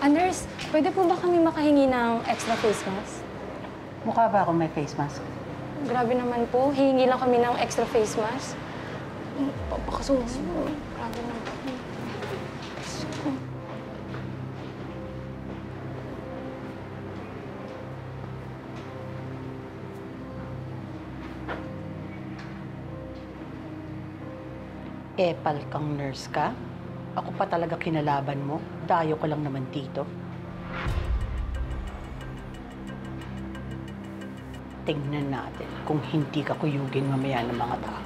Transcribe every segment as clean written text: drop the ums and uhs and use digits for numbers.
Nurse, pwede po ba kami makahingi ng extra face mask? Mukha ba akong may face mask? Grabe naman po. Hihingi lang kami ng extra face mask. Papakasuhan mo. Grabe naman. Epal kang nurse ka? Ako pa talaga kinalaban mo? Dayo ko lang naman dito. Tingnan natin kung hindi ka kuyugin mamaya ng mga tao.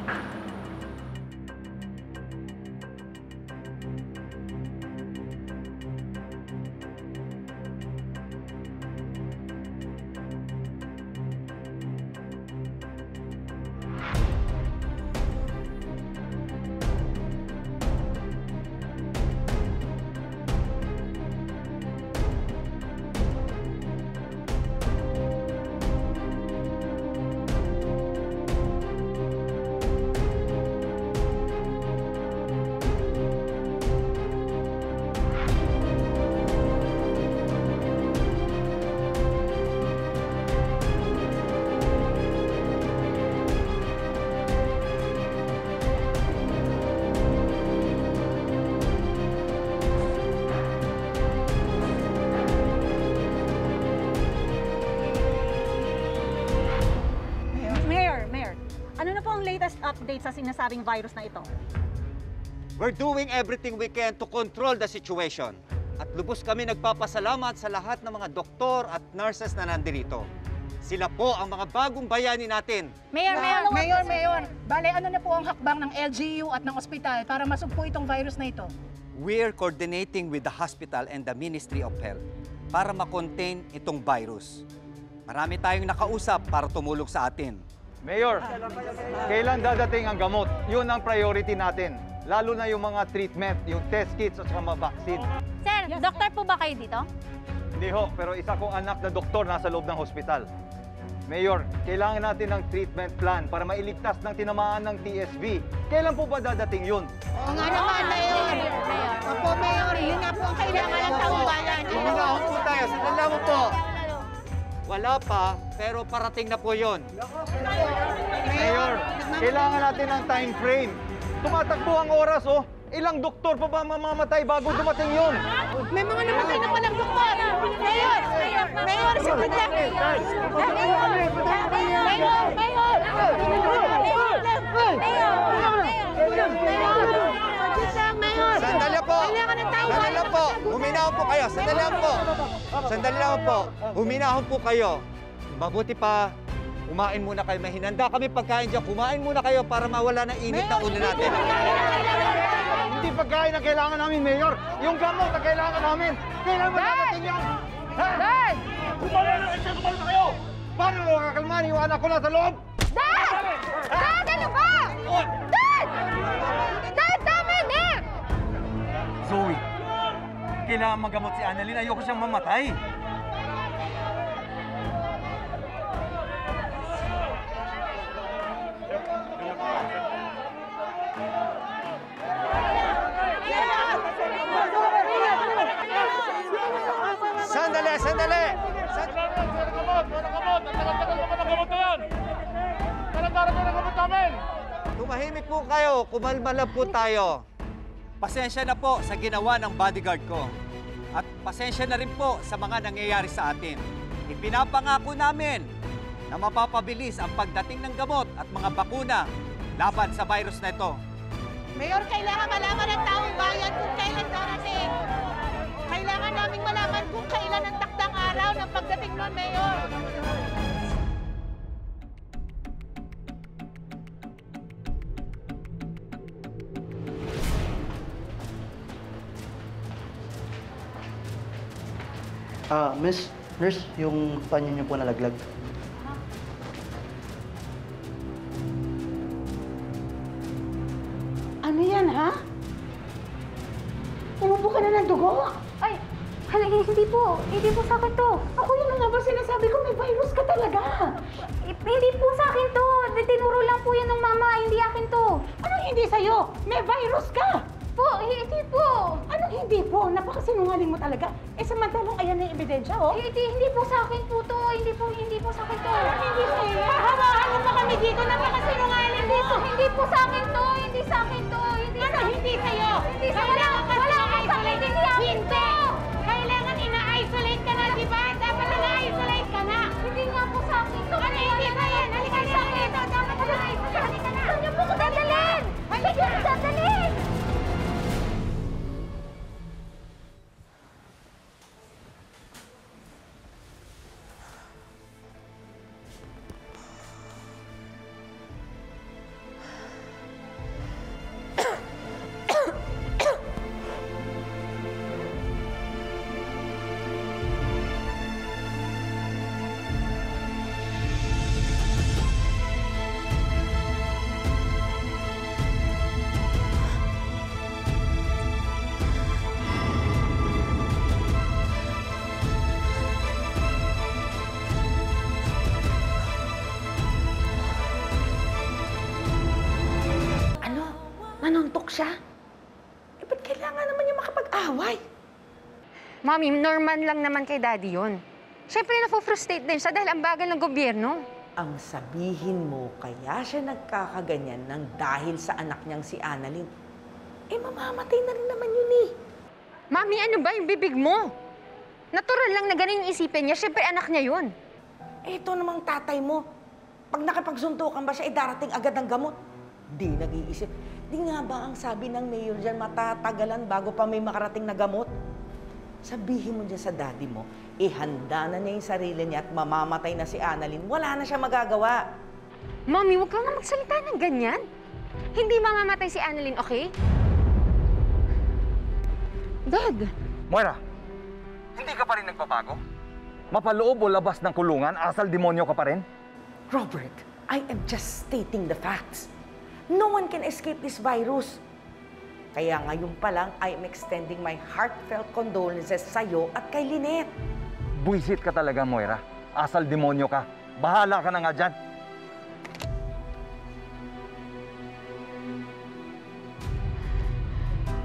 Update sa sinasabing virus na ito. We're doing everything we can to control the situation. At lubos kami nagpapasalamat sa lahat ng mga doktor at nurses na nandirito. Sila po ang mga bagong bayani natin. Mayor! Bale, ano na po ang hakbang ng LGU at ng ospital para masugpo itong virus na ito? We're coordinating with the hospital and the Ministry of Health para makontain itong virus. Marami tayong nakausap para tumulong sa atin. Mayor, kailan dadating ang gamot? Yun ang priority natin. Lalo na yung mga treatment, yung test kits at saka mga vaccine. Sir, doktor po ba kayo dito? Hindi ho, pero isa kong anak na doktor nasa loob ng hospital. Mayor, kailangan natin ng treatment plan para mailigtas ng tinamaan ng TSV. Kailan po ba dadating yun? Oo nga naman, Mayor! Opo, Mayor, yun nga po ang kailangan ng taong bayan. Umunahon po tayo. Sandala mo po. Wala pa, pero parating na po yun. Mayor, kailangan natin ng time frame. Tumatakbo ang oras, oh. Ilang doktor pa ba mamamatay bago dumating yun? May mga namatay na palang doktor! Mayor! Mayor, saglit lang! Sandali po! Sandali po! Huminahon po kayo! Sandali lang po! Sandali lang po! Huminahon po kayo! Mabuti pa, kumain muna kayo. May hinanda kami pagkain dyan. Kumain muna kayo para mawala ng init na ulo natin. Hindi pagkain ang kailangan namin, Mayor. Yung gamot ang kailangan namin. Kailan ba dadating yan? Dad! Kumalma kayo! Paano mo kakalman yung anak ko na sa loob? Dad! Dad, ano ba? Dad! Dad, tama na! Zoe, kailangan magamot si Annalyn. Ayoko siyang mamatay. Sandali! Sandali! Tumahimik po kayo. Kumalma lang po tayo. Pasensya na po sa ginawa ng bodyguard ko. At pasensya na rin po sa mga nangyayari sa atin. Ipinapangako namin na mapapabilis ang pagdating ng gamot at mga bakuna laban sa virus na ito. Mayor, kailangan malaman ng taong bayan kung kailan darating. Kailangan naming malaman kung kailan ang takdang araw ng pagdating nun, Mayor. Miss Nurse, yung panyo niyo po nalaglag. Ano yan, ha? Umubo ka na ng dugo? Ay, hindi po. Hindi po sa akin to. Ako yun nga ba sinasabi ko, may virus ka talaga. Hindi po sa akin to. Tinuro lang po yan ng mama. Hindi akin to. Anong hindi sa'yo? May virus ka! po, hindi po. Anong hindi po? Napakasinungaling mo talaga. Eh, samantalang ayan na yung ebidensya, oh. Hindi po sa akin po to. Hindi po sa akin to. Hindi sa'yo. Hahawakan mo pa kami dito. Napakasinungaling mo. Hindi po sa akin to. Hindi sa akin to. Hindi Ano hindi sa'yo? Hindi sa Kailangan ka wala akong na-isolate. sakit, hindi akin Hindi! to. Kailangan ina-isolate ka na, di ba? Dapat na-isolate ka na. Hindi nga po sa akin to. Ano hindi sa'yo? Halika na dito. Dapat na-isolate. Halika na. Saan niyo po ko dadalhin? Saan niyo po dadalhin? Nanuntok siya? Eh, ba't kailangan naman niya makapag-away? Mami, normal lang naman kay Daddy yun. Siyempre, nafo-frustrate din siya dahil ang bagal ng gobyerno. Ang sabihin mo, kaya siya nagkakaganyan ng dahil sa anak niyang si Annalyn. Eh, mamamatay na rin naman yun eh. Mami, ano ba yung bibig mo? Natural lang na ganun yung isipin niya. Siyempre, anak niya yun. Eh, ito namang tatay mo. Pag nakipagsuntukan ba siya, eh, darating agad ng gamot. Di nag-iisip. Di nga ba ang sabi ng mayor dyan, matatagalan bago pa may makarating na gamot? Sabihin mo dyan sa daddy mo, ihanda na niya yung sarili niya at mamamatay na si Annalyn. Wala na siya magagawa. Mami, huwag ka nga magsalita ng ganyan. Hindi mamamatay si Annalyn, okay? Dad! Moira, hindi ka pa rin nagbabago? Mapaloob o labas ng kulungan, asal demonyo ka pa rin? Robert, I am just stating the facts. No one can escape this virus. Kaya ngayon pa lang, I am extending my heartfelt condolences sa'yo at kay Lynette. Buisit ka talaga, Moira. Asal demonyo ka. Bahala ka na nga dyan.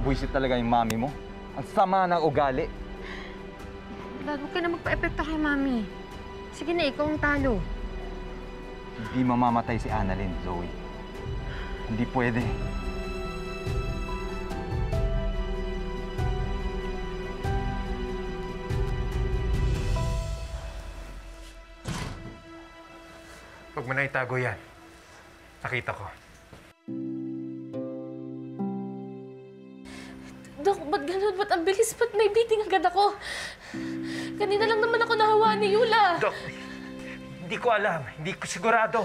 Buisit talaga yung mami mo. Ang sama ng ugali. Dad, huwag ka na magpa-epekto kay Mami. Sige na, ikaw ang talo. Hindi mamamatay si Annalyn, Zoe. Hindi pwede. Huwag mo na itago yan. Nakita ko. Dok, ba't ganun? Ba't ang bilis? Ba't may beating agad ako? Kanina lang naman ako nahawaan ni Yula. Dok, hindi ko alam. Hindi ko sigurado.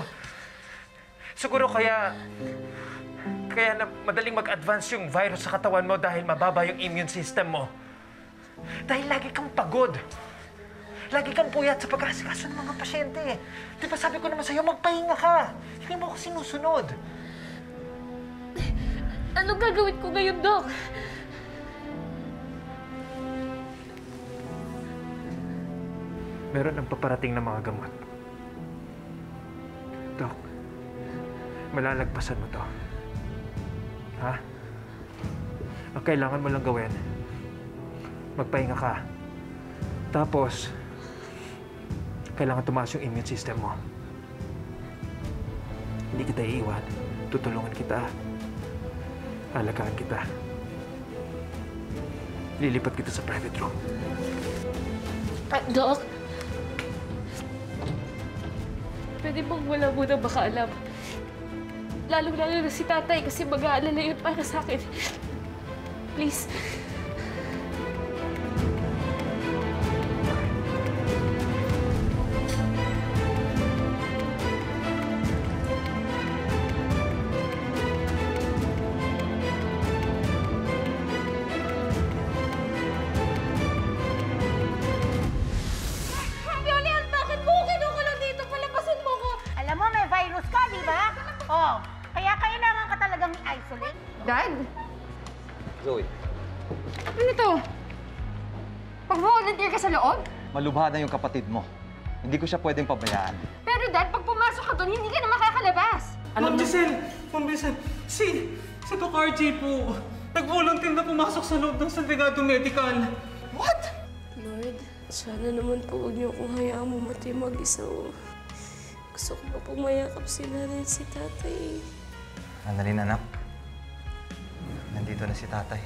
Siguro kaya na madaling mag-advance yung virus sa katawan mo dahil mababa yung immune system mo. Dahil lagi kang pagod. Lagi kang puyat sa pag-aasikaso ng mga pasyente. Di ba sabi ko naman sa'yo, magpahinga ka. Hindi mo ako sinusunod. Ano gagawin ko ngayon, Dok? Meron ang paparating na mga gamot. Dok, malalagpasan mo to. Ha? Ang kailangan mo lang gawin, magpahinga ka. Tapos, kailangan tumaas yung immune system mo. Hindi kita iiwan. Tutulungan kita. Alagaan kita. Lilipat kita sa private room. Dok? Pwede bang wala muna baka alam? Lalo-lalo na si tatay kasi mag-aalala yun para sa akin. Please. Julian, bakit mo kinukulong dito? Palabasin mo ko! Alam mo, may virus ka, di ba? Oh, kaya kailangan ka talagang i-isolate. Dad? Zoe, Ano to? Pag-volunteer ka sa loob? malubha na yung kapatid mo. Hindi ko siya pwedeng pabayaan. Pero Dad, pag pumasok ka doon, hindi ka na makakalabas. Ma'am Giselle, si Doc RJ po, Nag-volunteer na pumasok sa loob ng Santigado Medical. Lord, sana naman po huwag niyo akong hayaang mamatay mag-isa. Gusto ko pa pong mayakap si nanay at si tatay. Annalyn, anak. Nandito na si tatay.